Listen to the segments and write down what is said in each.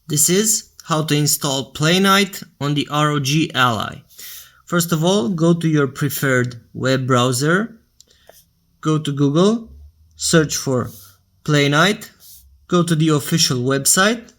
This is how to install Playnite on the ROG Ally. First of all, go to your preferred web browser, go to Google, search for Playnite, go to the official website.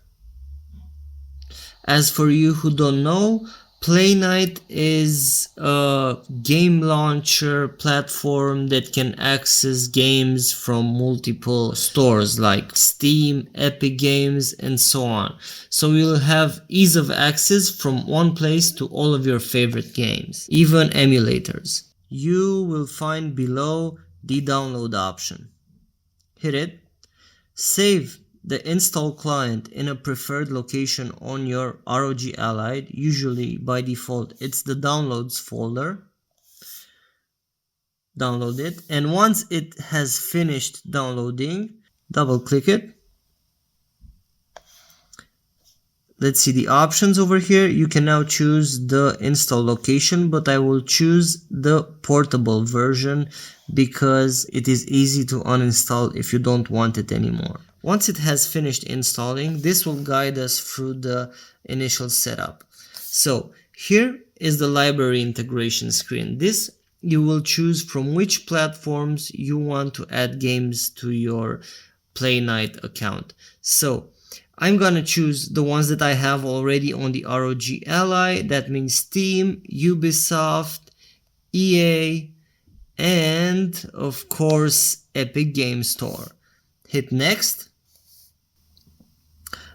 As for you who don't know, Playnite is a game launcher platform that can access games from multiple stores like Steam, Epic Games, and so on. So you'll have ease of access from one place to all of your favorite games, even emulators. You will find below the download option. Hit it, save the install client in a preferred location on your ROG Ally. Usually by default it's the downloads folder. Download it, and once it has finished downloading, double click it. Let's see the options over here. You can now choose the install location, but I will choose the portable version because it is easy to uninstall if you don't want it anymore. Once it has finished installing, this will guide us through the initial setup. So here is the library integration screen. This you will choose from which platforms you want to add games to your Playnite account. So I'm gonna choose the ones that I have already on the ROG Ally. That means Steam, Ubisoft, EA, and of course Epic Game Store. Hit next.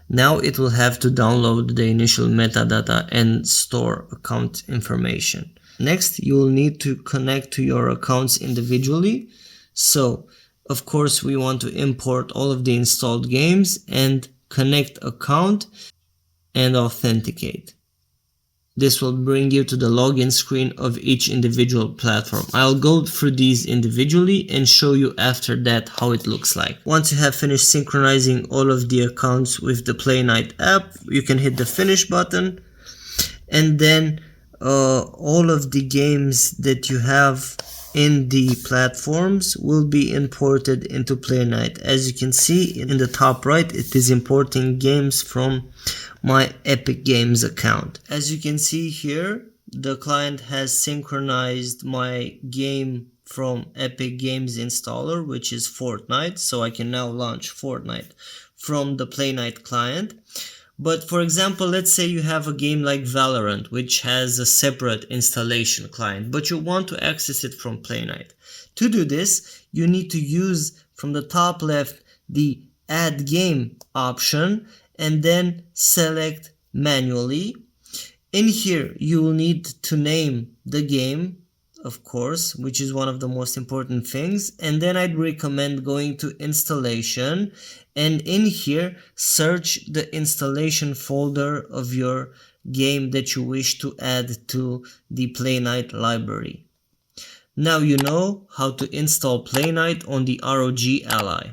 Now it will have to download the initial metadata and store account information. Next, you will need to connect to your accounts individually. So, of course, we want to import all of the installed games and connect account and authenticate. This will bring you to the login screen of each individual platform. I'll go through these individually and show you after that how it looks like. Once you have finished synchronizing all of the accounts with the Playnite app, you can hit the finish button, and then all of the games that you have in the platforms will be imported into Playnite. As you can see in the top right, it is importing games from my Epic Games account. As you can see here, the client has synchronized my game from Epic Games installer, which is Fortnite, so I can now launch Fortnite from the Playnite client. But for example, let's say you have a game like Valorant, which has a separate installation client, but you want to access it from Playnite. To do this, you need to use from the top left the Add Game option and then select manually. In here, you will need to name the game, of course, which is one of the most important things. And then I'd recommend going to installation, and in here search the installation folder of your game that you wish to add to the Playnite library. Now you know how to install Playnite on the ROG Ally.